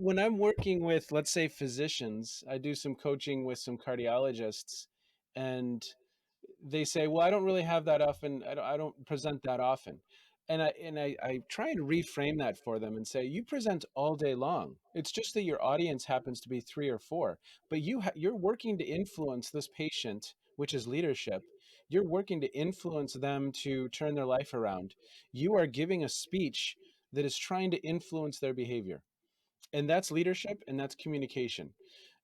when I'm working with, let's say, physicians, I do some coaching with some cardiologists, and they say, "Well, I don't really have that often. I don't present that often." And I try and reframe that for them and say, "You present all day long. It's just that your audience happens to be three or four, but you're working to influence this patient, which is leadership. You're working to influence them to turn their life around. You are giving a speech that is trying to influence their behavior." And that's leadership and that's communication.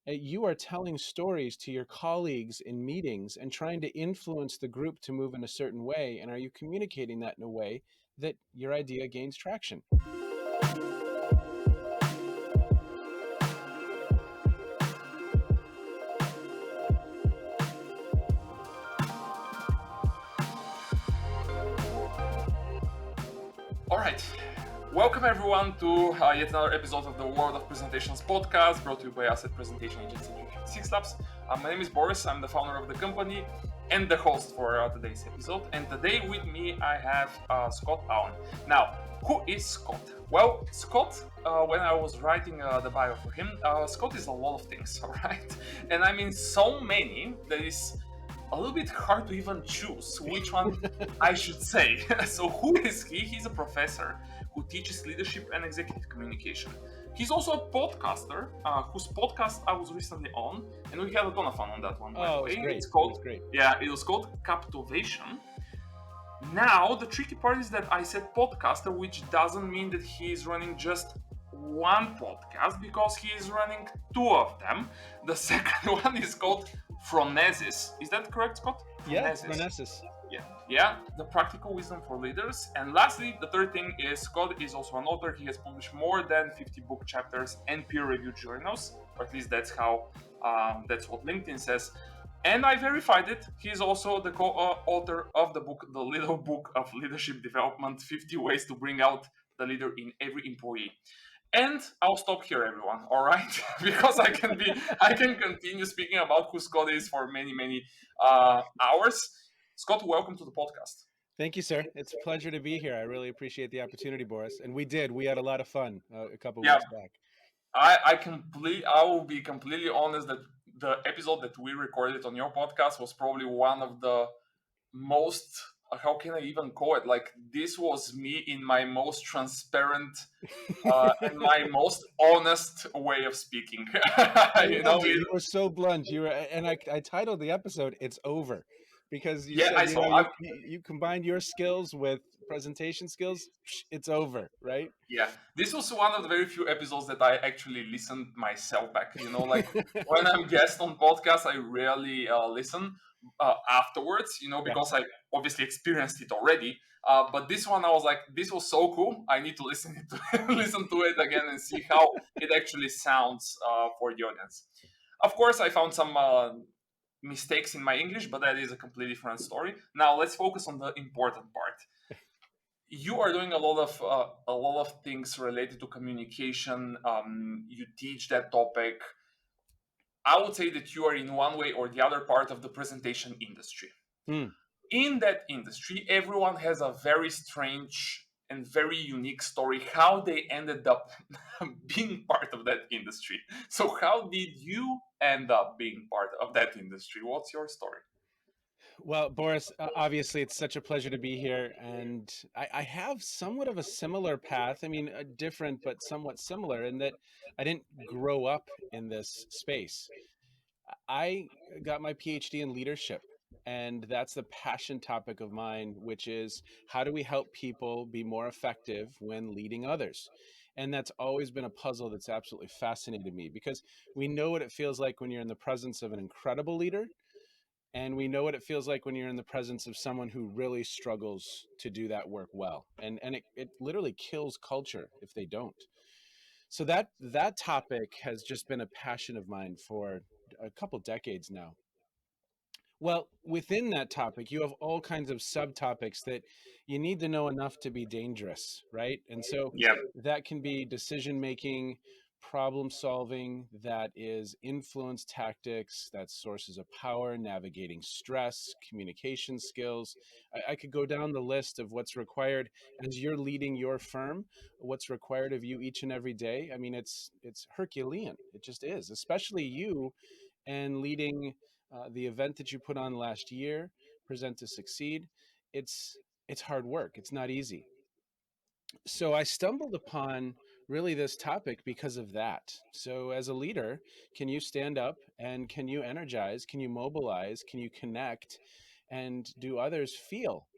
You are telling stories to your colleagues in meetings and trying to influence the group to move in a certain way. And are you communicating that in a way that your idea gains traction? All right. Welcome everyone to yet another episode of the World of Presentations podcast brought to you by Asset Presentation Agency 356 Labs. My name is Boris. I'm the founder of the company and the host for today's episode. And today with me I have Scott Allen. Now, who is Scott? Well, Scott, when I was writing the bio for him, Scott is a lot of things, all right? And I mean so many that is a little bit hard to even choose which one I should say. So, who is he? He's a professor who teaches leadership and executive communication. He's also a podcaster whose podcast I was recently on, and we had a ton of fun on that one. By the way, Great. it's called It was great. it was called Captivation. Now, the tricky part is that I said podcaster, which doesn't mean that he is running just one podcast, because he is running two of them. The second one is called Phronesis. Is that correct, Scott? Yeah, Phronesis. Renessus. Yeah, the practical wisdom for leaders. And lastly, the third thing is Scott is also an author. He has published more than 50 book chapters and peer-reviewed journals, or at least that's what LinkedIn says. And I verified it. He's also the co-author of the book, The Little Book of Leadership Development: 50 Ways to Bring Out the Leader in Every Employee. And I'll stop here, everyone. All right, because I can continue speaking about who Scott is for many hours. Scott, welcome to the podcast. Thank you, sir. It's a pleasure to be here. I really appreciate the opportunity, Boris. And we had a lot of fun a couple weeks back. I will be completely honest that the episode that we recorded on your podcast was probably one of the most, how can I even call it? Like, this was me in my most transparent and my most honest way of speaking. You were so blunt. I titled the episode "It's Over," because you said you combined your skills with presentation skills. It's over, right? Yeah, this was one of the very few episodes that I actually listened myself back. Like when I'm guest on podcasts, I rarely listen afterwards. Because I obviously experienced it already. But this one, I was like, this was so cool. I need to listen to it again and see how it actually sounds for the audience. Of course, I found some mistakes in my English, but that is a completely different story. Now let's focus on the important part. You are doing a lot of things related to communication. You teach that topic. I would say that you are in one way or the other part of the presentation industry. In that industry, everyone has a very strange and very unique story how they ended up being part of that industry. So how did you end up being part of that industry? What's your story? Well, Boris, obviously it's such a pleasure to be here. And I have somewhat of a similar path. I mean, different, but somewhat similar in that I didn't grow up in this space. I got my PhD in leadership. And that's the passion topic of mine, which is how do we help people be more effective when leading others? And that's always been a puzzle that's absolutely fascinated me, because we know what it feels like when you're in the presence of an incredible leader. And we know what it feels like when you're in the presence of someone who really struggles to do that work well. And it literally kills culture if they don't. So that topic has just been a passion of mine for a couple decades now. Well, within that topic, you have all kinds of subtopics that you need to know enough to be dangerous, right? And so Yeah. that can be decision making, problem solving, that is influence tactics, that's sources of power, navigating stress, communication skills. I could go down the list of what's required as you're leading your firm, what's required of you each and every day. I mean, it's Herculean. It just is, especially you and leading the event that you put on last year, Present to Succeed. It's hard work. It's not easy. So I stumbled upon really this topic because of that. So as a leader, can you stand up and can you energize, can you mobilize, can you connect, and do others feel?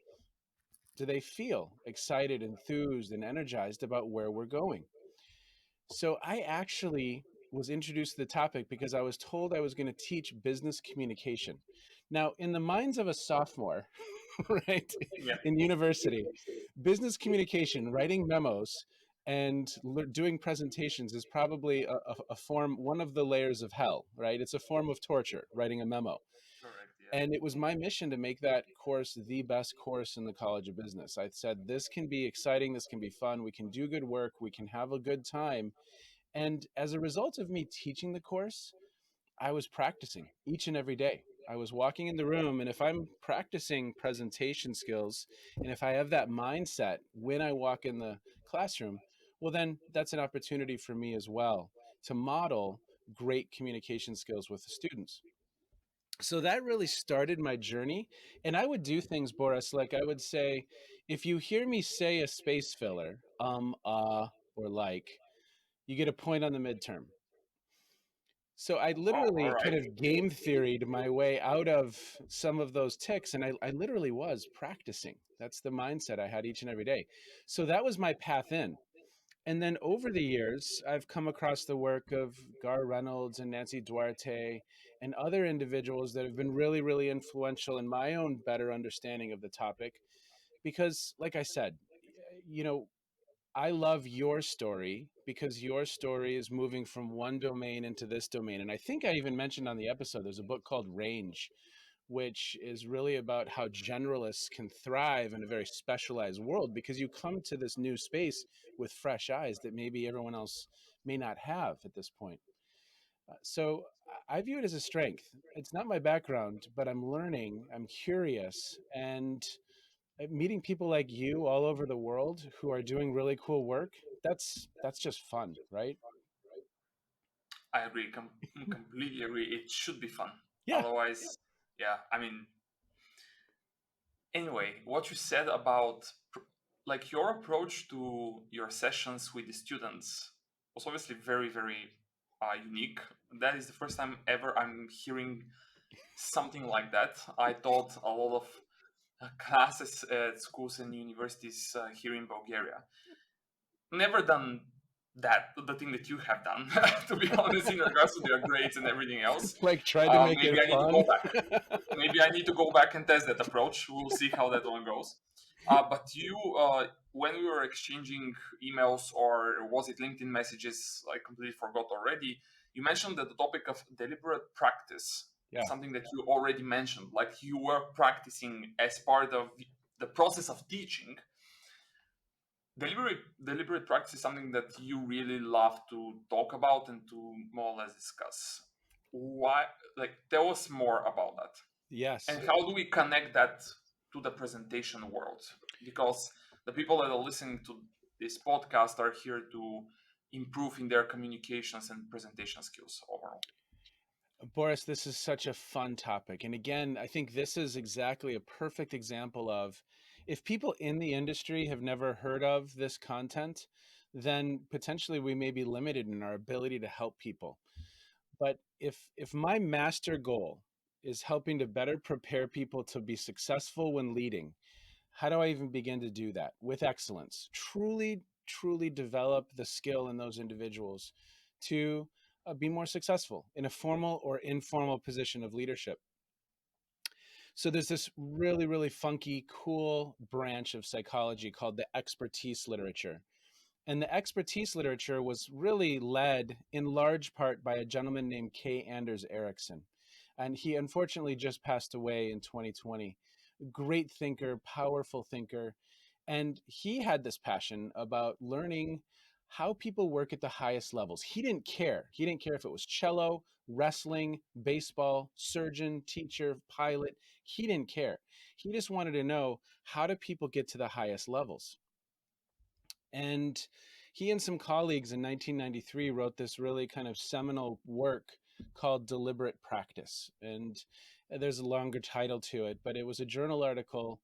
Do they feel excited, enthused, and energized about where we're going? So I actually was introduced to the topic because I was told I was going to teach business communication. Now, in the minds of a sophomore, right, Yeah, in university, business communication, writing memos, and doing presentations is probably a form, one of the layers of hell, right? It's a form of torture, writing a memo. correct. Yeah. And it was my mission to make that course the best course in the College of Business. I said, this can be exciting, this can be fun, we can do good work, we can have a good time. And as a result of me teaching the course, I was practicing each and every day. I was walking in the room, and if I'm practicing presentation skills, and if I have that mindset when I walk in the classroom, well, then that's an opportunity for me as well to model great communication skills with the students. So that really started my journey. And I would do things, Boris, like I would say, if you hear me say a space filler, or like, you get a point on the midterm. So I Oh, all literally right. kind of game theoried my way out of some of those ticks. And I literally was practicing. That's the mindset I had each and every day. So that was my path in. And then over the years, I've come across the work of Gar Reynolds and Nancy Duarte and other individuals that have been really, really influential in my own better understanding of the topic. Because, like I said, you know, I love your story because your story is moving from one domain into this domain. And I think I even mentioned on the episode, there's a book called Range, which is really about how generalists can thrive in a very specialized world because you come to this new space with fresh eyes that maybe everyone else may not have at this point. So I view it as a strength. It's not my background, but I'm learning, I'm curious, and meeting people like you all over the world who are doing really cool work, that's just fun, right? I agree. Completely agree. It should be fun. Yeah. Otherwise, yeah. I mean, anyway, what you said about like your approach to your sessions with the students was obviously very, very unique. That is the first time ever I'm hearing something like that. I thought a lot of classes at schools and universities here in Bulgaria never done that, the thing that you have done, to be honest, in regards to their grades and everything else. Like try to make Maybe it I need to go fun. back. Maybe I need to go back and test that approach. We'll see how that one goes. But you, when we were exchanging emails or was it LinkedIn messages, I completely forgot already. You mentioned that the topic of deliberate practice, Yeah. something that you already mentioned, like you were practicing as part of the process of teaching. Deliberate practice is something that you really love to talk about and to more or less discuss. Why? Like, tell us more about that. Yes. And how do we connect that to the presentation world? Because the people that are listening to this podcast are here to improve in their communications and presentation skills overall. Boris, this is such a fun topic. And again, I think this is exactly a perfect example of if people in the industry have never heard of this content, then potentially we may be limited in our ability to help people. But if my master goal is helping to better prepare people to be successful when leading, how do I even begin to do that with excellence? Truly, truly develop the skill in those individuals to be more successful in a formal or informal position of leadership. So there's this really, really funky, cool branch of psychology called the expertise literature. And the expertise literature was really led in large part by a gentleman named K. Anders Ericsson. And he unfortunately just passed away in 2020. Great thinker, powerful thinker. And he had this passion about learning how people work at the highest levels. He didn't care. He didn't care if it was cello, wrestling, baseball, surgeon, teacher, pilot. He didn't care. He just wanted to know, how do people get to the highest levels? And he and some colleagues in 1993 wrote this really kind of seminal work called Deliberate Practice. And there's a longer title to it, but it was a journal article.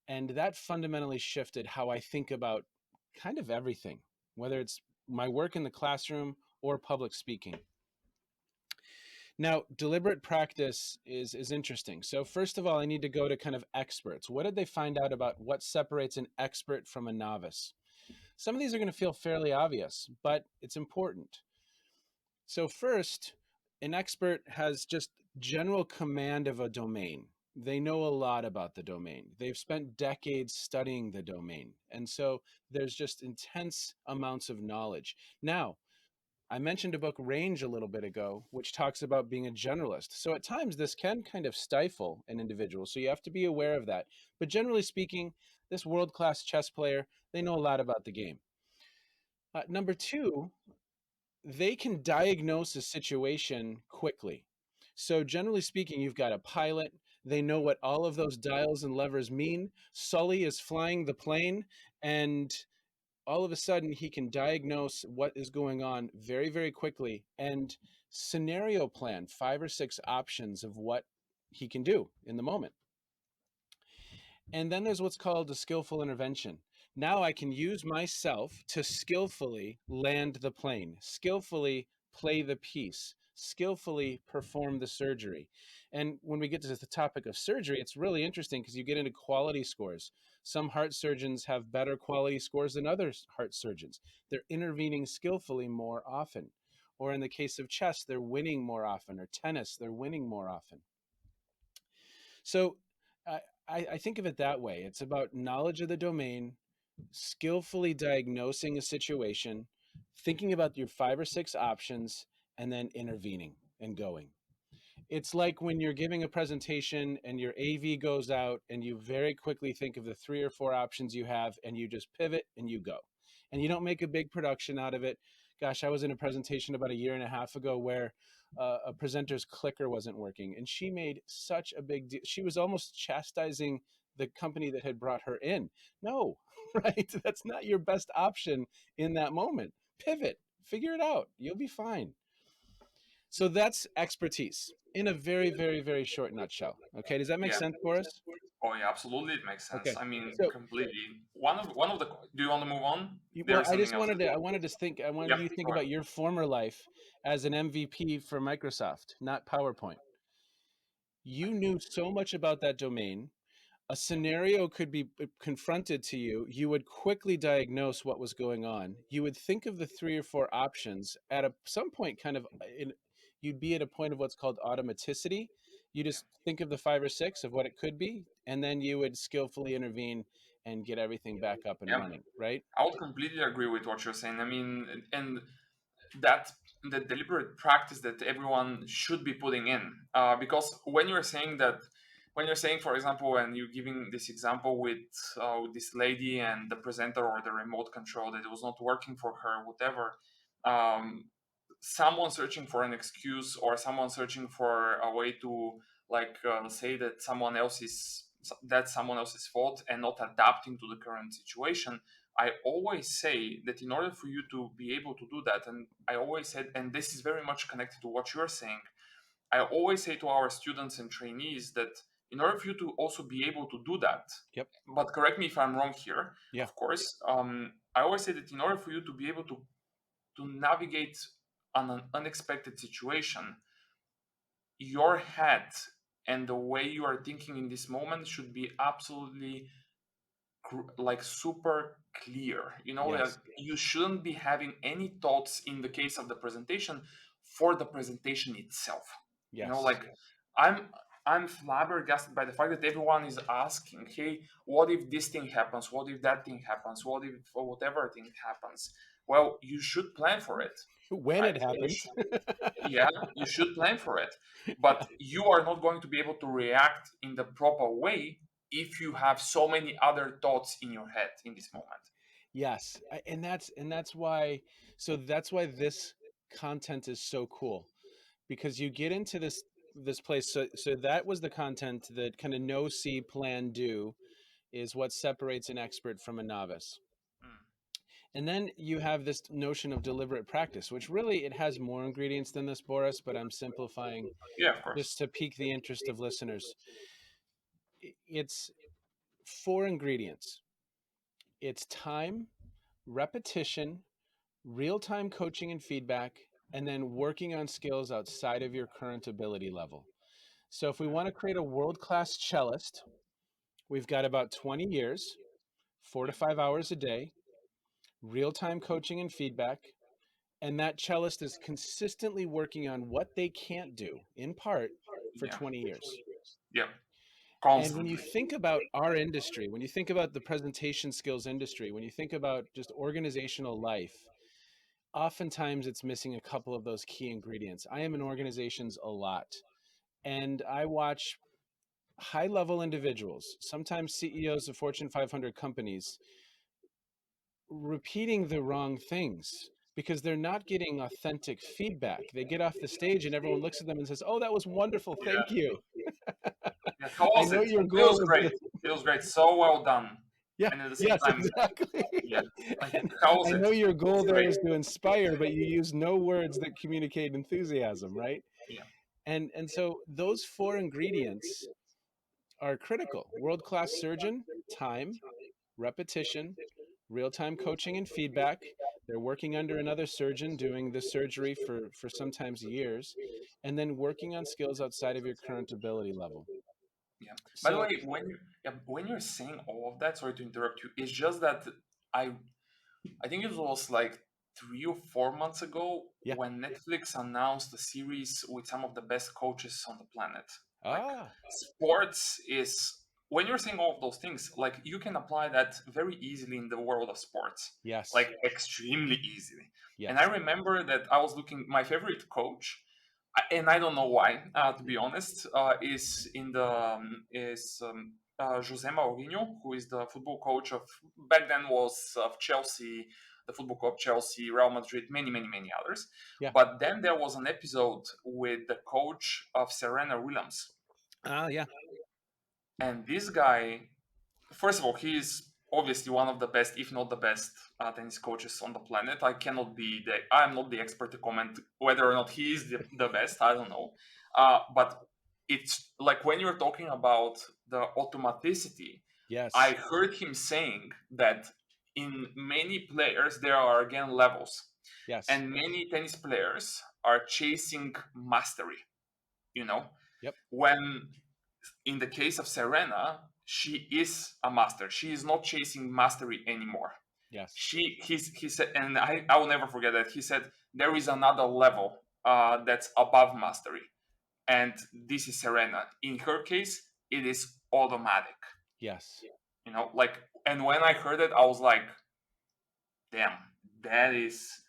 And that fundamentally shifted how I think about kind of everything, whether it's my work in the classroom or public speaking. Now, deliberate practice is interesting. So first of all, I need to go to kind of experts. What did they find out about what separates an expert from a novice? Some of these are going to feel fairly obvious, but it's important. So first, an expert has just general command of a domain. They know a lot about the domain. They've spent decades studying the domain. And so there's just intense amounts of knowledge. Now, I mentioned a book, Range, a little bit ago, which talks about being a generalist. So at times this can kind of stifle an individual. So you have to be aware of that. But generally speaking, this world-class chess player, they know a lot about the game. Number two, they can diagnose a situation quickly. So generally speaking, you've got a pilot. They know what all of those dials and levers mean. Sully is flying the plane, and all of a sudden he can diagnose what is going on very, very quickly and scenario plan 5 or 6 options of what he can do in the moment. And then there's what's called a skillful intervention. Now I can use myself to skillfully land the plane, skillfully play the piece, skillfully perform the surgery. And when we get to the topic of surgery, it's really interesting because you get into quality scores. Some heart surgeons have better quality scores than other heart surgeons. They're intervening skillfully more often. Or in the case of chess, they're winning more often, or tennis, they're winning more often. So I think of it that way. It's about knowledge of the domain, skillfully diagnosing a situation, thinking about your 5 or 6 options, and then intervening and going. It's like when you're giving a presentation and your AV goes out and you very quickly think of the 3 or 4 options you have and you just pivot and you go. And you don't make a big production out of it. Gosh, I was in a presentation about a year and a half ago where a presenter's clicker wasn't working, and she made such a big deal. She was almost chastising the company that had brought her in. No, right? That's not your best option in that moment. Pivot, figure it out. You'll be fine. So that's expertise in a very, very, very short nutshell. Okay, does that make Yeah. sense, Boris? Oh yeah, absolutely, it makes sense. Okay, I mean, so completely. One of the. Do you want to move on? well, There's I something just else. wanted to, I wanted to think, I wanted Yeah, you to think go ahead. about your former life as an MVP for Microsoft, not PowerPoint. You knew so much about that domain. A scenario could be confronted to you. You would quickly diagnose what was going on. You would think of the 3 or 4 options at some point, kind of you'd be at a point of what's called automaticity. You just think of the 5 or 6 of what it could be, and then you would skillfully intervene and get everything back up and Yeah, running, right? I would completely agree with what you're saying. I mean, and that the deliberate practice that everyone should be putting in, because when you're saying, for example, and you're giving this example with this lady and the presenter or the remote control that it was not working for her, whatever. Um, Someone searching for an excuse or someone searching for a way to say that that's someone else's fault and not adapting to the current situation. I always say that in order for you to be able to do that, and I always said, and this is very much connected to what you're saying, I always say to our students and trainees that in order for you to also be able to do that, Yep. but correct me if I'm wrong here, Yeah. of course, I always say that in order for you to be able to navigate an unexpected situation, your head and the way you are thinking in this moment should be absolutely like super clear. Like Yes. you shouldn't be having any thoughts in the case of the presentation for the presentation itself. Yes. Like I'm flabbergasted by the fact that everyone is asking, hey, what if this thing happens, what if that thing happens, what if whatever thing happens. Well, you should plan for it. When I, it happens. yeah, you should plan for it, but you are not going to be able to react in the proper way if you have so many other thoughts in your head in this moment. Yes, and that's why. So that's why this content is so cool, because you get into this place. So that was the content that kind of know, see, plan, do is what separates an expert from a novice. Mm. And then you have this notion of deliberate practice, which really it has more ingredients than this, Boris, but I'm simplifying Yeah, of course. just to pique the interest of listeners. It's four ingredients. It's time, repetition, real-time coaching and feedback, and then working on skills outside of your current ability level. So if we want to create a world-class cellist, we've got about 20 years, four to Yeah, 5 hours a day, real-time coaching and feedback, and that cellist is consistently working on what they can't do in part for yeah, 20 years. yeah. And when you Constantly. think about our industry, when you think about the presentation skills industry, when you think about just organizational life, oftentimes it's missing a couple of those key ingredients. I am in organizations a lot, and I watch high level individuals, sometimes CEOs of Fortune 500 companies, repeating the wrong things because they're not getting authentic feedback. They get off the stage and everyone looks at them and says, "Oh, that was wonderful. Thank Yeah, you. yeah. How I was know it? your It was goal is great. to." It was great. So well done. Yeah, And at the same yes, time, exactly. yeah. Like, how was I it? know your It goal was there great. is to inspire, but you use no words that communicate enthusiasm, right? Yeah, And so those four ingredients are critical. World-class surgeon, time, repetition, real-time coaching and feedback. They're working under another surgeon doing the surgery for sometimes years, and then working on skills outside of your current ability level. yeah. By the So, way, when you're saying all of that, sorry to interrupt you, it's just that I I think it was like 3 or 4 months ago yeah. when Netflix announced a series with some of the best coaches on the planet. Like, Ah, sports is, when you're saying all of those things, like, you can apply that very easily in the world of sports, yes. like extremely easily. And I Yes. remember that I was looking, my favorite coach, and I don't know why, to be honest, is in the Jose Mourinho, who is the football coach of, back then was of Chelsea, the football club Chelsea, Real Madrid, many, many, many others. Yeah. But then there was an episode with the coach of Serena Williams, Ah, yeah. and this guy, first of all, he is obviously one of the best, if not the best, tennis coaches on the planet. I'm not the expert to comment whether or not he is the best. I don't know. But it's like, when you're talking about the automaticity, I Yes. heard him saying that in many players, there are again levels, Yes. and many tennis players are chasing mastery, you know, Yep. when in the case of Serena, she is a master. She is not chasing mastery anymore. Yes. He said, and I will never forget that. He said there is another level that's above mastery, and this is Serena. In her case, it is automatic. Yes. Like, and when I heard it, I was like, damn, that is,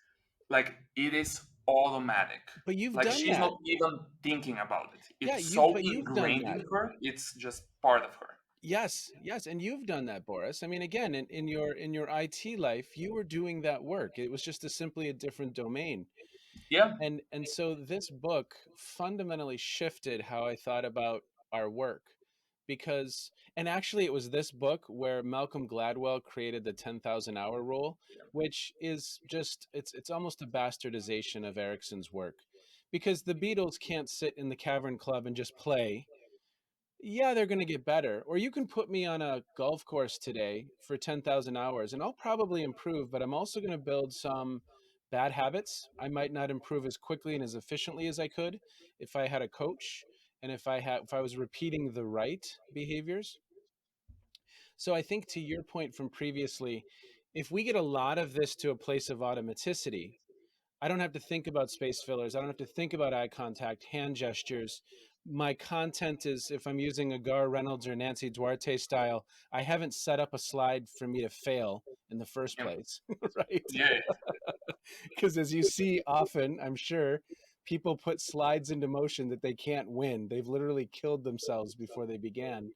like, it is automatic. But you've Like, done she's not that. even thinking about it. Yeah, It's so you've done ingrained that. in her. It's just part of her. Yes, yes, and you've done that, Boris. I mean, again, in your IT life, you were doing that work. It was just simply a different domain. Yeah, And so this book fundamentally shifted how I thought about our work, because and actually it was this book where Malcolm Gladwell created the 10,000 hour rule, which is just it's almost a bastardization of Erickson's work, because the Beatles can't sit in the Cavern Club and just play. Yeah, they're going to get better. Or you can put me on a golf course today for 10,000 hours and I'll probably improve, but I'm also going to build some bad habits. I might not improve as quickly and as efficiently as I could if I had a coach and if I was repeating the right behaviors. So I think to your point from previously, if we get a lot of this to a place of automaticity, I don't have to think about space fillers. I don't have to think about eye contact, hand gestures. My content is, if I'm using a Gar Reynolds or Nancy Duarte style, I haven't set up a slide for me to fail in the first yeah, place, right? yeah. Because as you see often, I'm sure, people put slides into motion that they can't win. They've literally killed themselves before they began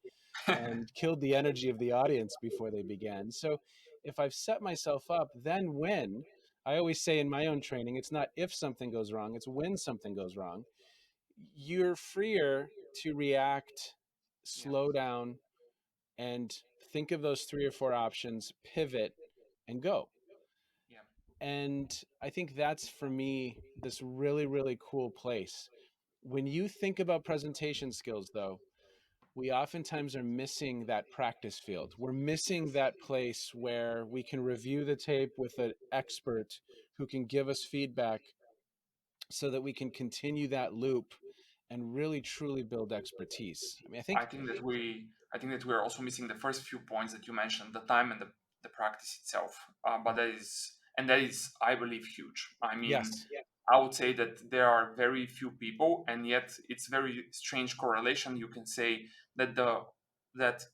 and killed the energy of the audience before they began. So if I've set myself up, then when, I always say in my own training, it's not if something goes wrong, it's when something goes wrong. You're freer to react, Yeah. slow down, and think of those three or four options, pivot, and go. Yeah. And I think that's for me this really, really cool place. When you think about presentation skills, though, we oftentimes are missing that practice field. We're missing that place where we can review the tape with an expert who can give us feedback so that we can continue that loop and really truly build expertise. I mean, I think, I think that we are also missing the first few points that you mentioned, the time and the practice itself. But that is, I believe, huge. I mean, yes, I would say that there are very few people, and yet it's very strange correlation. You can say that that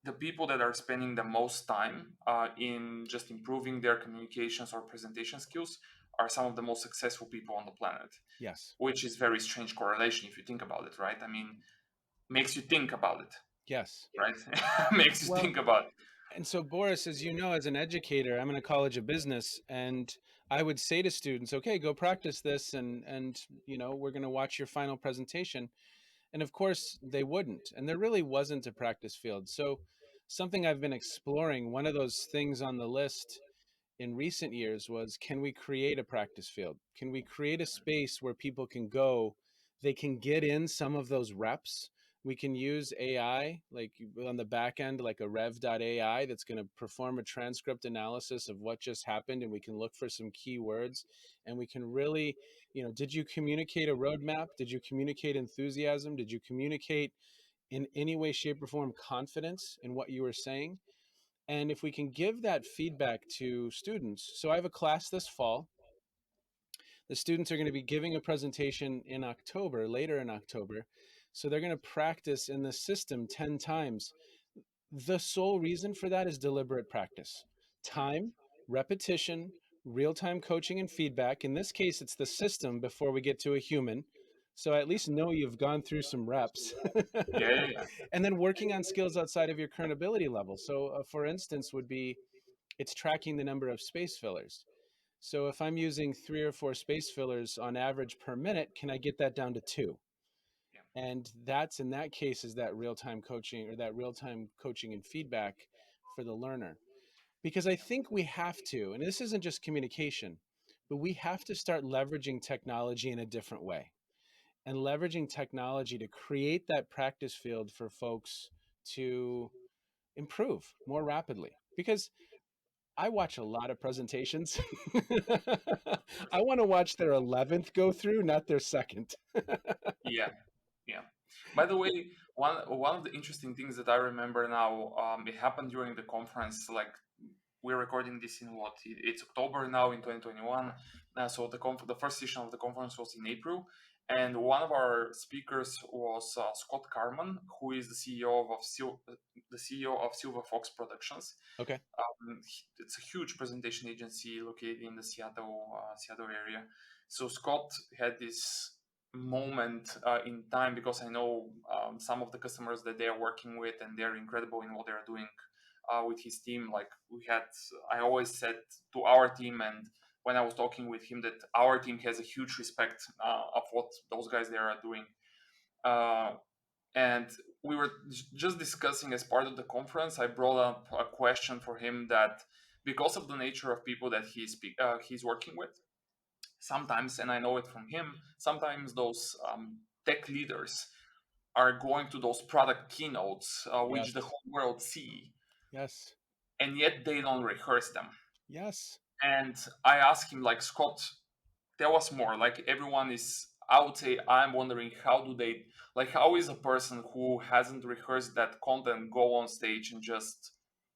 the people that are spending the most time in just improving their communications or presentation skills are some of the most successful people on the planet, yes, which is very strange correlation if you think about it, right? I mean, makes you think about it, yes. right? Makes you Well, think about it. and so, Boris, as you know, as an educator, I'm in a college of business, and I would say to students, "Okay, go practice this, and we're going to watch your final presentation." And of course, they wouldn't, and there really wasn't a practice field. So, something I've been exploring, one of those things on the list in recent years was, can we create a practice field? Can we create a space where people can go, they can get in some of those reps? We can use AI, like on the back end, like a rev.ai that's going to perform a transcript analysis of what just happened. And we can look for some keywords and we can really, did you communicate a roadmap? Did you communicate enthusiasm? Did you communicate in any way, shape, or form confidence in what you were saying? And if we can give that feedback to students, so I have a class this fall. The students are going to be giving a presentation in October, later in October. So they're going to practice in the system 10 times. The sole reason for that is deliberate practice. Mm. Time, repetition, real time coaching and feedback. In this case, it's the system before we get to a human. So at least know you've gone through some reps. Yeah, yeah, yeah, And then working on skills outside of your current ability level. So, for instance, would be it's tracking the number of space fillers. So if I'm using three or four space fillers on average per minute, can I get that down to two? yeah, And that's in that case is that real time coaching or that real time coaching and feedback for the learner. Because I think we have to, and this isn't just communication, but we have to start leveraging technology in a different way and leveraging technology to create that practice field for folks to improve more rapidly. Because I watch a lot of presentations. I want to watch their 11th go through, not their second. yeah, yeah. By the way, one of the interesting things that I remember now, it happened during the conference. Like, we're recording this in what? It's October now in 2021. So the first session of the conference was in April, and one of our speakers was Scott Carman, who is the CEO of Silver Fox Productions. Okay. It's a huge presentation agency located in the Seattle area. So Scott had this moment in time, because I know some of the customers that they are working with, and they're incredible in what they're doing with his team. Like, I always said to our team, and when I was talking with him, that our team has a huge respect of what those guys there are doing. Uh, and we were just discussing as part of the conference. I brought up a question for him that, because of the nature of people that he's working with, sometimes, and I know it from him, sometimes those tech leaders are going to those product keynotes, which the Yes. whole world see, Yes. and yet they don't rehearse them. Yes. And I asked him, like, Scott, there was more. Like, everyone is, I would say, I'm wondering, how do they, like, how is a person who hasn't rehearsed that content go on stage and just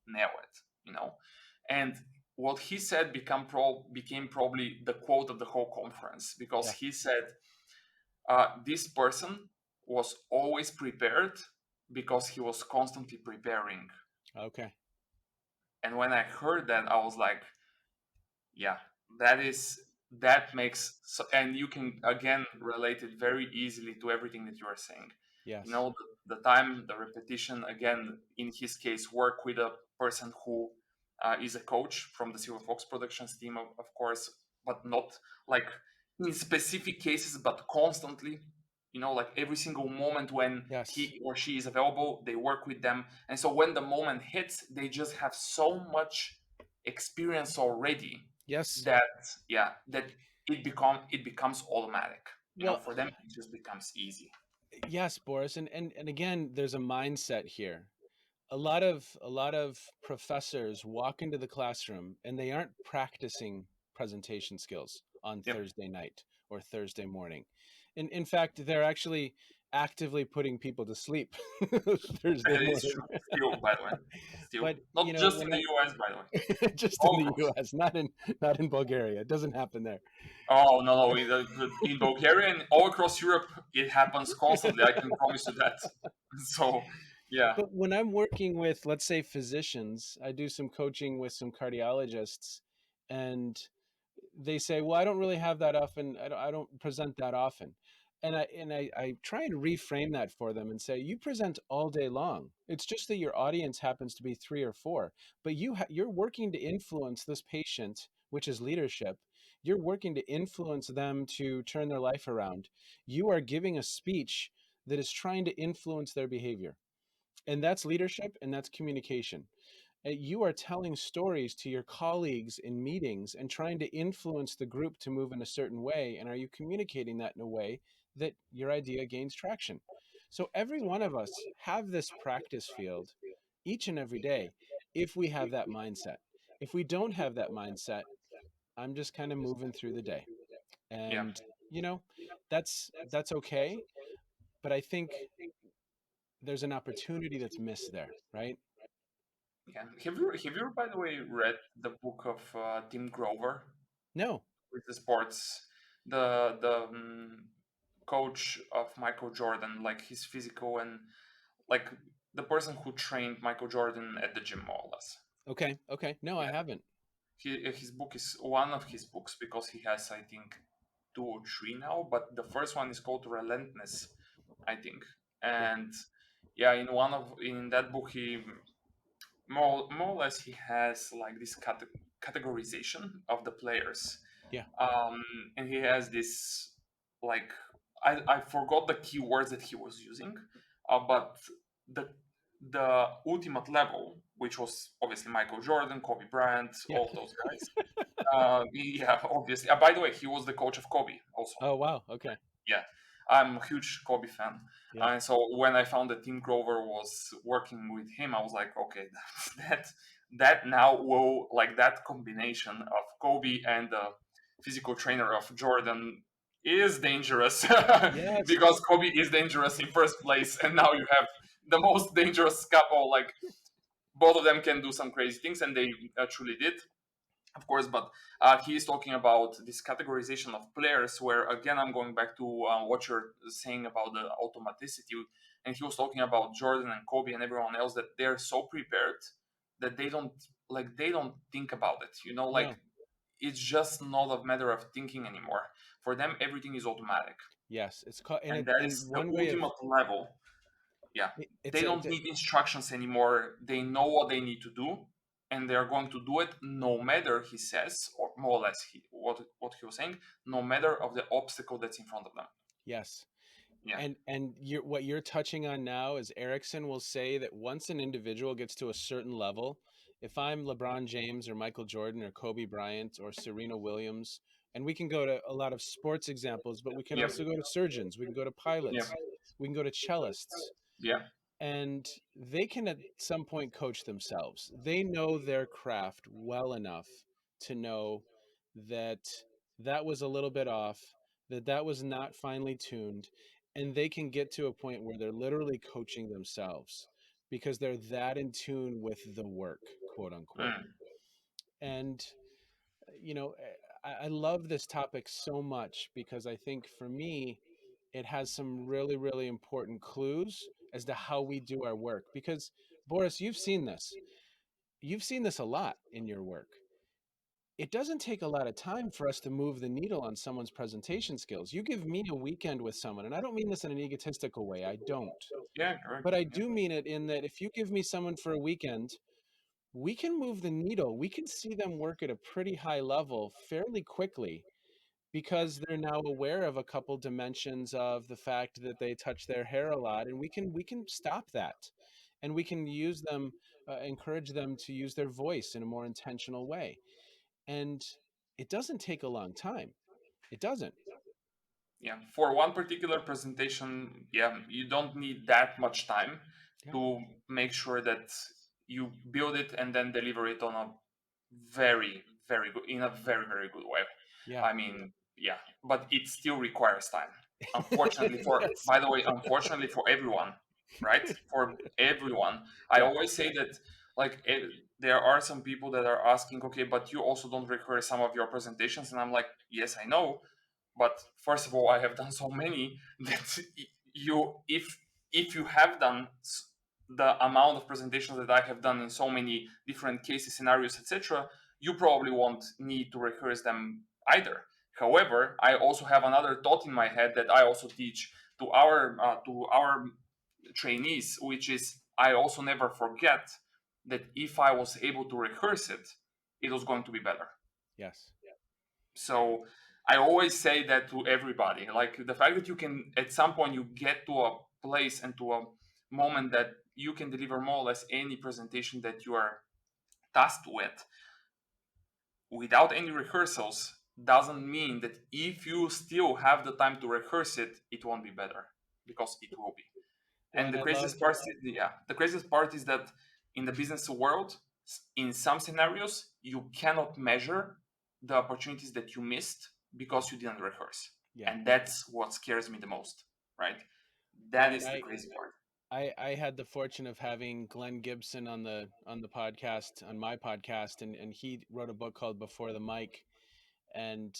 nail it? And what he said became probably the quote of the whole conference, because Yeah. he said, this person was always prepared because he was constantly preparing. Okay. And when I heard that, I was like, yeah, that makes so, and you can again relate it very easily to everything that you are saying. Yes. The time, the repetition, again, in his case, work with a person who is a coach from the Silver Fox Productions team, of course, but not like in specific cases, but constantly. Like every single moment when Yes. he or she is available, they work with them. And so when the moment hits, they just have so much experience already Yes. that, yeah, that it becomes automatic. Well, For them, it just becomes easy. yes, Boris, and again, there's a mindset here. A lot of professors walk into the classroom and they aren't practicing presentation skills on Yep, Thursday night or Thursday morning. In fact, they're actually actively putting people to sleep Thursday that is morning. true. Still, by the way, still But not just in when the I US, by the way, just in all the across. US, not in Bulgaria. It doesn't happen there. Oh no, no! In Bulgaria and all across Europe, it happens constantly. I can promise you that. So, yeah, But when I'm working with, let's say, physicians, I do some coaching with some cardiologists, and they say, "Well, I don't really have that often. I don't present that often." And I try and reframe that for them and say, "You present all day long. It's just that your audience happens to be three or four, but you're working to influence this patient, which is leadership. You're working to influence them to turn their life around. You are giving a speech that is trying to influence their behavior." And that's leadership and that's communication. You are telling stories to your colleagues in meetings and trying to influence the group to move in a certain way. And are you communicating that in a way that your idea gains traction? So every one of us have this practice field each and every day if we have that mindset. If we don't have that mindset, I'm just kind of moving through the day. yeah, And you know, that's okay, but I think there's an opportunity that's missed there, right? yeah. Have you by the way read the book of Tim Grover No. with the sports, the coach of Michael Jordan, like his physical and like the person who trained Michael Jordan at the gym, more or less. Okay. Okay. No, I haven't. His book is one of his books because he has, I think, two or three now, but the first one is called Relentless, I think. Yeah. And yeah, in that book he more or less he has like this categorization of the players. Yeah. um and he has this, like, I forgot the keywords that he was using, but the the ultimate level, which was obviously Michael Jordan, Kobe Bryant, Yeah. all of those guys. Yeah, obviously. By the way, he was the coach of Kobe also. Oh, wow. Okay. Yeah, I'm a huge Kobe fan. Yeah. And so when I found that Tim Grover was working with him, I was like, okay, that that now will, like, that combination of Kobe and the physical trainer of Jordan is dangerous Yes. because Kobe is dangerous in first place, and now you have the most dangerous couple. Like, both of them can do some crazy things, and they truly did, of course. But he is talking about this categorization of players, where again I'm going back to what you're saying about the automaticity. And he was talking about Jordan and Kobe and everyone else, that they're so prepared that they don't think about it, like, No. it's just not a matter of thinking anymore. For them, everything is automatic, Yes. It's called, and that and is the one way of, ultimate level. Yeah, it's they a, don't need instructions anymore. They know what they need to do, and they're going to do it no matter, he says, or more or less what he was saying, no matter of the obstacle that's in front of them. yes. Yeah. And what you're touching on now is Erickson will say that once an individual gets to a certain level, if I'm LeBron James or Michael Jordan or Kobe Bryant or Serena Williams, and we can go to a lot of sports examples, but we can Yep. also go to surgeons, we can go to Yep. pilots, we can go to cellists, Yeah. and they can at some point coach themselves. They know their craft well enough to know that that was a little bit off, that was not finely tuned, and they can get to a point where they're literally coaching themselves because they're that in tune with the work, quote unquote. Mm. And you know, I love this topic so much because I think for me, it has some really, really important clues as to how we do our work. Because, Boris, you've seen this. You've seen this a lot in your work. It doesn't take a lot of time for us to move the needle on someone's presentation skills. You give me a weekend with someone, and I don't mean this in an egotistical way, I don't. Yeah, correct. But I Yeah. do mean it in that if you give me someone for a weekend we can move the needle. We can see them work at a pretty high level fairly quickly because they're now aware of a couple dimensions of the fact that they touch their hair a lot, and we can stop that, and we can use them, encourage them to use their voice in a more intentional way. And it doesn't take a long time. It doesn't. Yeah, for one particular presentation, yeah, you don't need that much time Yeah. to make sure that you build it and then deliver it on a very good, in a very good way. Yeah. I mean, yeah, but it still requires time. Unfortunately for, Yes. by the way, unfortunately for everyone, right? For everyone, I Yeah. always say that, like, there are some people that are asking, okay, but you also don't rehearse some of your presentations, and I'm like, yes, I know, but first of all, I have done so many that you, if you have done the amount of presentations that I have done in so many different cases, scenarios, etc., you probably won't need to rehearse them either. However, I also have another thought in my head that I also teach to our trainees, which is I also never forget that if I was able to rehearse it, it was going to be better. Yes. So I always say that to everybody. Like, the fact that you can, at some point, you get to a place and to a moment that you can deliver more or less any presentation that you are tasked with without any rehearsals doesn't mean that if you still have the time to rehearse it, it won't be better, because it will be. Well, And and the I craziest love, part is, yeah, the craziest part is that in the business world, in some scenarios, you cannot measure the opportunities that you missed because you didn't rehearse. yeah. And that's what scares me the most, right? Well, That and is the I, crazy part. I had the fortune of having Glenn Gibson on the podcast, on my podcast, and he wrote a book called Before the Mic. And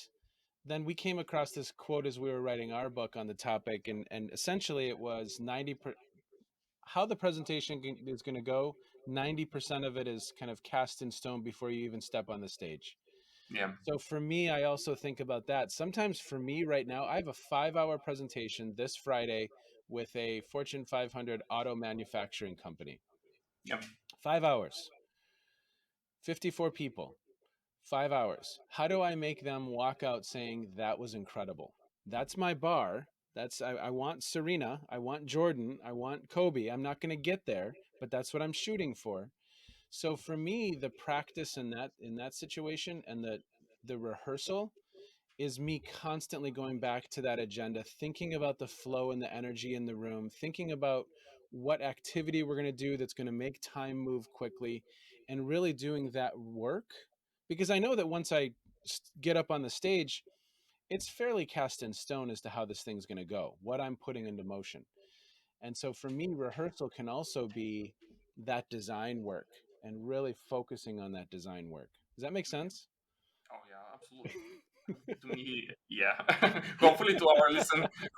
then we came across this quote as we were writing our book on the topic, and essentially it was 90 how the presentation is going to go. 90% of it is kind of cast in stone before you even step on the stage. Yeah, So for me, I also think about that. Sometimes for me right now, I have a 5 hour presentation this Friday with a Fortune 500 auto manufacturing company. yeah, 5 hours, 54 people, 5 hours. How do I make them walk out saying that was incredible? That's my bar. I want Serena, I want Jordan, I want Kobe. I'm not going to get there, but that's what I'm shooting for. So for me, the practice in that situation, and the rehearsal is me constantly going back to that agenda, thinking about the flow and the energy in the room, thinking about what activity we're going to do that's going to make time move quickly, and really doing that work. Because I know that once I get up on the stage, it's fairly cast in stone as to how this thing's going to go, what I'm putting into motion. And so for me, rehearsal can also be that design work and really focusing on that design work. Does that make sense? oh yeah, absolutely. To me, yeah. Hopefully to our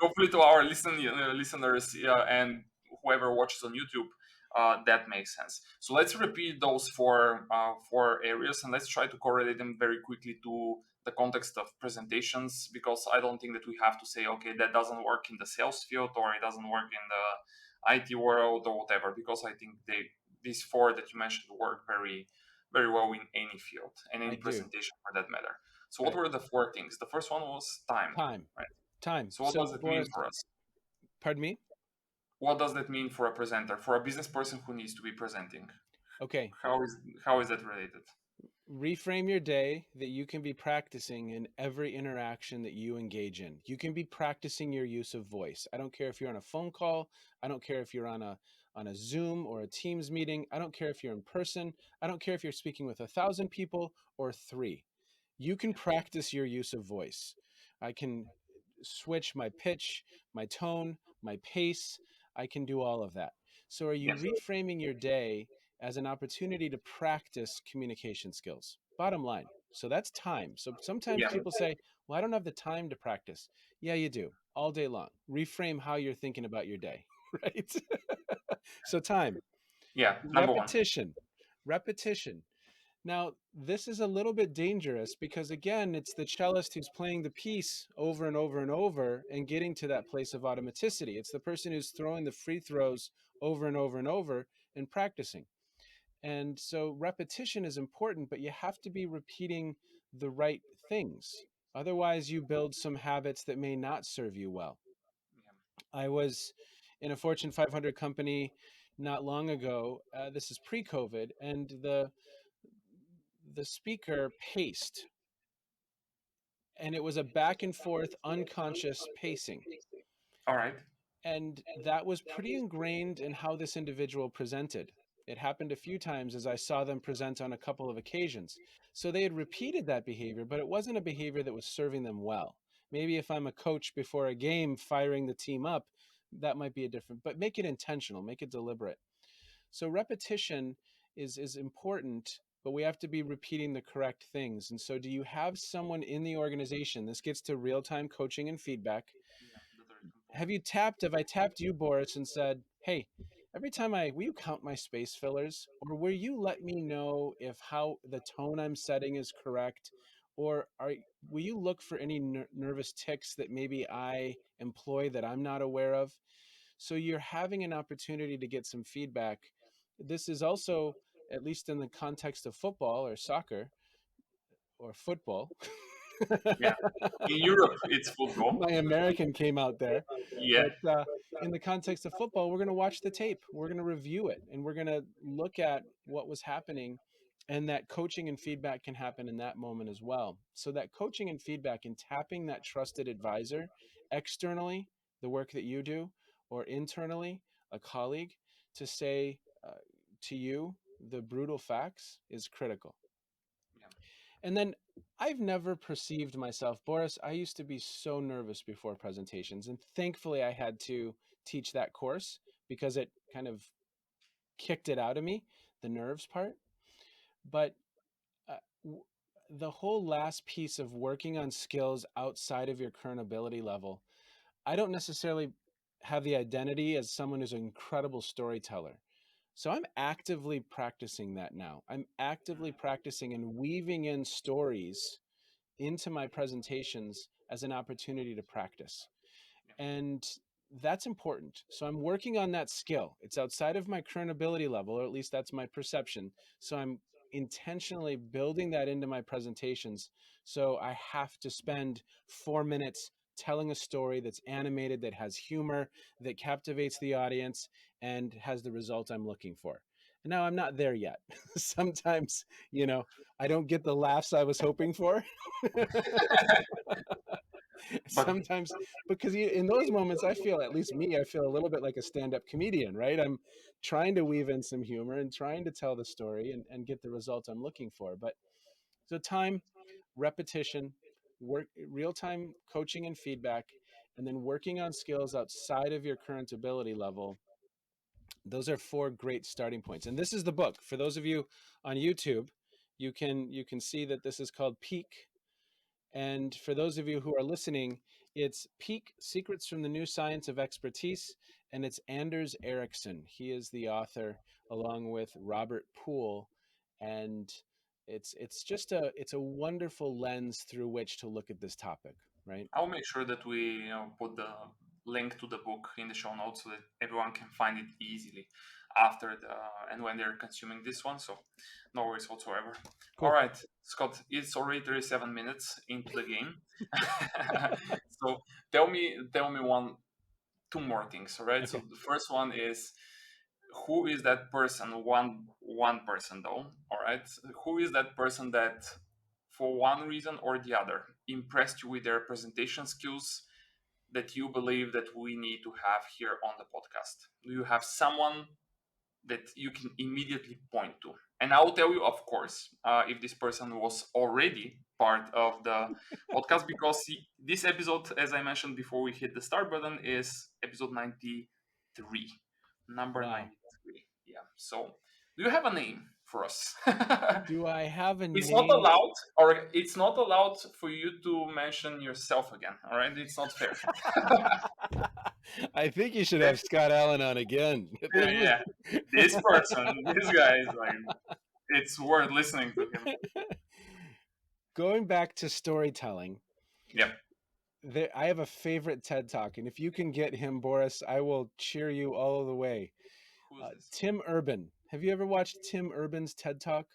hopefully to our listeners, and whoever watches on YouTube, that makes sense. So let's repeat those four areas, and let's try to correlate them very quickly to the context of presentations, because I don't think that we have to say, okay, that doesn't work in the sales field, or it doesn't work in the IT world, or whatever, because I think these four that you mentioned work very well in any field and I any do. presentation for that matter. So what I were the four things? The first one was time, time. right? Time. So what So does it mean Boris, for us? pardon me. What does that mean for a presenter, for a business person who needs to be presenting? Okay. How is that related? Reframe your day that you can be practicing in every interaction that you engage in. You can be practicing your use of voice. I don't care if you're on a phone call. I don't care if you're on a Zoom or a Teams meeting. I don't care if you're in person. I don't care if you're speaking with 1,000 people or three. You can practice your use of voice. I can switch my pitch, my tone, my pace. I can do all of that. So, are you Yeah, reframing your day as an opportunity to practice communication skills? Bottom line. So, that's time. So, sometimes yeah, people say, well, I don't have the time to practice. Yeah, you do all day long. Reframe how you're thinking about your day, right? So, time, yeah. Number one. repetition, repetition. Now, this is a little bit dangerous because, again, it's the cellist who's playing the piece over and over and over and getting to that place of automaticity. It's the person who's throwing the free throws over and over and over and practicing. And so repetition is important, but you have to be repeating the right things. Otherwise, you build some habits that may not serve you well. Yeah. I was in a Fortune 500 company not long ago. This is pre-COVID, and the speaker paced, and it was a back and forth unconscious pacing. All right. And that was pretty ingrained in how this individual presented. It happened a few times as I saw them present on a couple of occasions. So they had repeated that behavior, but it wasn't a behavior that was serving them well. Maybe if I'm a coach before a game firing the team up, that might be a different, but make it intentional, make it deliberate. So repetition is important, but we have to be repeating the correct things. And so do you have someone in the organization? This gets to real-time coaching and feedback. Yeah, the third component. Have I tapped you, Boris, and said, hey, every time will you count my space fillers? Or will you let me know if how the tone I'm setting is correct? Or will you look for any nervous tics that maybe I employ that I'm not aware of? So you're having an opportunity to get some feedback. This is also, at least in the context of football or soccer or football. Yeah. In Europe, it's football. My American came out there. Yeah. But in the context of football, we're going to watch the tape, we're going to review it, and we're going to look at what was happening. And that coaching and feedback can happen in that moment as well. So, that coaching and feedback and tapping that trusted advisor externally, the work that you do, or internally, a colleague, to say to you the brutal facts is critical. Yeah. And then I've never perceived myself, Boris, I used to be so nervous before presentations. And thankfully, I had to teach that course because it kind of kicked it out of me, the nerves part. But uh, w- the whole last piece of working on skills outside of your current ability level, I don't necessarily have the identity as someone who's an incredible storyteller. So I'm actively practicing that now. I'm actively practicing and weaving in stories into my presentations as an opportunity to practice. Yeah. And that's important. So I'm working on that skill. It's outside of my current ability level, or at least that's my perception. So I'm intentionally building that into my presentations. So I have to spend 4 minutes telling a story that's animated, that has humor, that captivates the audience, and has the result I'm looking for. And now I'm not there yet. Sometimes, I don't get the laughs I was hoping for. But Sometimes, because in those moments, I feel, at least me, I feel a little bit like a stand-up comedian, right? I'm trying to weave in some humor and trying to tell the story and get the result I'm looking for. But so time, repetition, work, real-time coaching and feedback, and then working on skills outside of your current ability level. Those are four great starting points. And this is the book. For those of you on YouTube, you can see that this is called Peak. And for those of you who are listening, it's Peak Secrets from the New Science of Expertise, and it's Anders Ericsson. He is the author, along with Robert Poole, and it's a wonderful lens through which to look at this topic, right? I'll make sure that we put the link to the book in the show notes so that everyone can find it easily after and when they're consuming this one. So no worries whatsoever. All Cool. right, Scott, it's already 37 minutes into the game. So tell me two more things. All right. So Okay. the first one is, who is that person? One person though. All right. Who is that person that, for one reason or the other, impressed you with their presentation skills, that you believe that we need to have here on the podcast? Do you have someone that you can immediately point to? And I'll tell you, of course, if this person was already part of the podcast, because this episode, as I mentioned before we hit the start button, is episode 93, number Wow. 93. Yeah. So, do you have a name for us? Do I have a It's not name? allowed, or it's not allowed for you to mention yourself again. All right, it's not fair. I think you should have Scott Allen on again. Yeah, This was yeah. This person, this guy is like, it's worth listening to him. going back to storytelling. Yeah. I have a favorite TED Talk, and if you can get him, Boris, I will cheer you all the way. Who's this? Tim Urban Have you ever watched Tim Urban's TED Talk?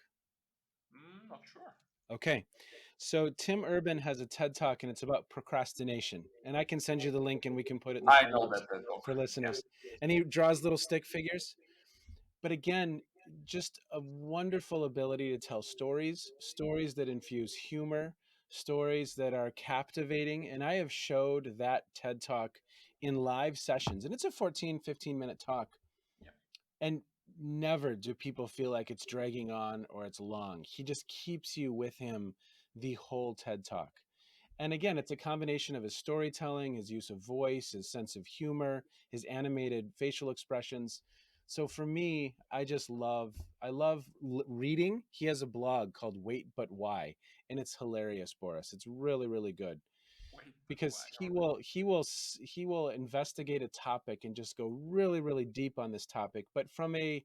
Not sure. Okay. So Tim Urban has a TED Talk and it's about procrastination. And I can send you the link and we can put it in the I show know notes that talk. for Yeah, listeners. And he draws little stick figures. But again, just a wonderful ability to tell stories, stories that infuse humor, stories that are captivating. And I have showed that TED Talk in live sessions. And it's a 14-15 minute talk. yeah. And never do people feel like it's dragging on or it's long. He just keeps you with him the whole TED Talk. And again, it's a combination of his storytelling, his use of voice, his sense of humor, his animated facial expressions. So for me, I love reading. He has a blog called Wait But Why, and it's hilarious, Boris. It's really, really good Wait, but because why? All right. he will investigate a topic and just go really, really deep on this topic, but from a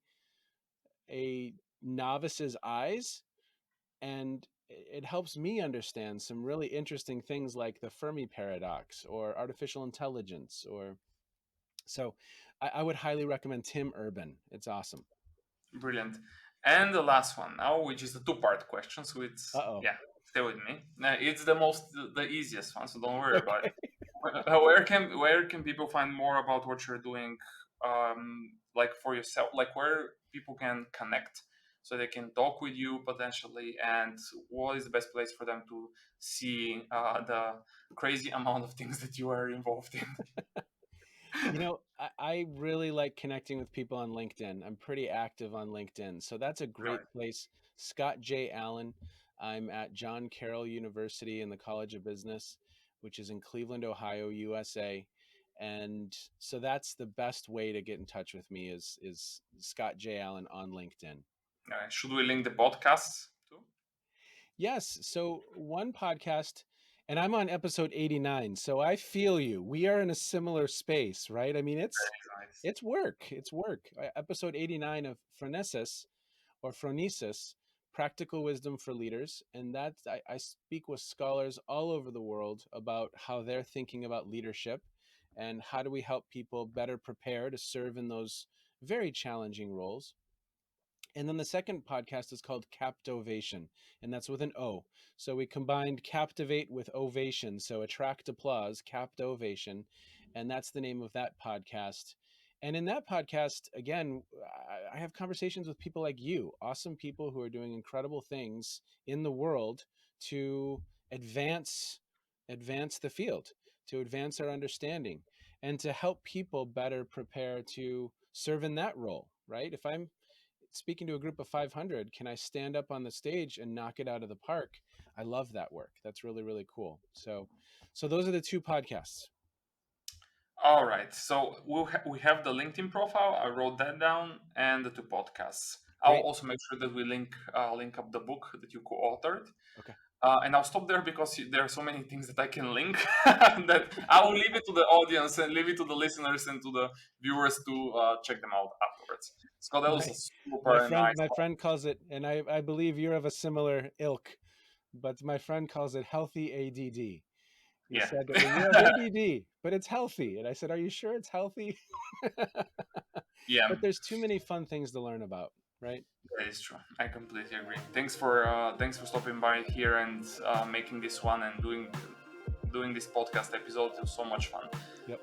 novice's eyes, and it helps me understand some really interesting things like the Fermi paradox or artificial intelligence. Or so I would highly recommend Tim Urban. It's awesome. Brilliant. And the last one now, which is a two-part question. So it's, Uh-oh. yeah, stay with me. It's the easiest one, so don't worry about it. Okay. Where can people find more about what you're doing, like for yourself, like where people can connect so they can talk with you potentially, and what is the best place for them to see the crazy amount of things that you are involved in? I really like connecting with people on LinkedIn. I'm pretty active on LinkedIn. So that's a All great place. Scott J. Allen. I'm at John Carroll University in the College of Business, which is in Cleveland, Ohio, USA. And so that's the best way to get in touch with me is Scott J. Allen on LinkedIn. Should we link the podcasts too? Yes. So one podcast, and I'm on episode 89. So I feel you. We are in a similar space, right? I mean, Nice. it's work. It's work. Episode 89 of Phronesis or Phronesis, Practical Wisdom for Leaders. And I speak with scholars all over the world about how they're thinking about leadership and how do we help people better prepare to serve in those very challenging roles. And then the second podcast is called Captovation, and that's with an O. So we combined captivate with ovation. So attract applause, Captovation. And that's the name of that podcast. And in that podcast, again, I have conversations with people like you, awesome people who are doing incredible things in the world to advance the field, to advance our understanding, and to help people better prepare to serve in that role, right? If I'm speaking to a group of 500, can I stand up on the stage and knock it out of the park? I love that work. That's really, really cool. So those are the two podcasts. All right. So we have the LinkedIn profile. I wrote that down, and the two podcasts. I'll Great. also make sure that we link up the book that you co-authored. Okay. And I'll stop there because there are so many things that I can link that I will leave it to the audience and leave it to the listeners and to the viewers to check them out afterwards. Scott, that was a My my super friend nice my talk. friend calls it, and I believe you're of a similar ilk, but my friend calls it healthy ADD. He Yeah. said, well, you have ADD, but it's healthy. And I said, are you sure it's healthy? Yeah. But there's too many fun things to learn about, right? That is true. I completely agree. Thanks for stopping by here and making this one and doing this podcast episode. It was so much fun. Yep.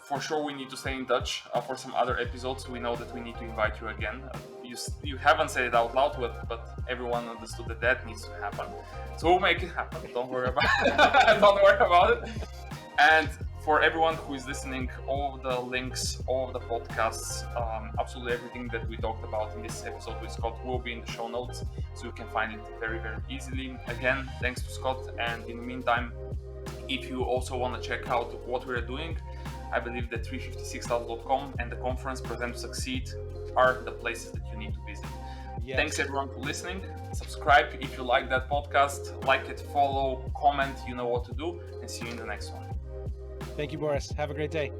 For sure, we need to stay in touch for some other episodes. We know that we need to invite you again. You haven't said it out loud, but everyone understood that needs to happen. So we'll make it happen. Don't worry about it. Don't worry about it. And for everyone who is listening, all of the links, all of the podcasts, absolutely everything that we talked about in this episode with Scott will be in the show notes, so you can find it very, very easily. Again, thanks to Scott. And in the meantime, if you also want to check out what we're doing, I believe that 356.com and the conference Present to Succeed are the places that you need to visit. Yes. Thanks everyone for listening. Subscribe if you like that podcast, like it, follow, comment, you know what to do, and see you in the next one. Thank you, Boris. Have a great day.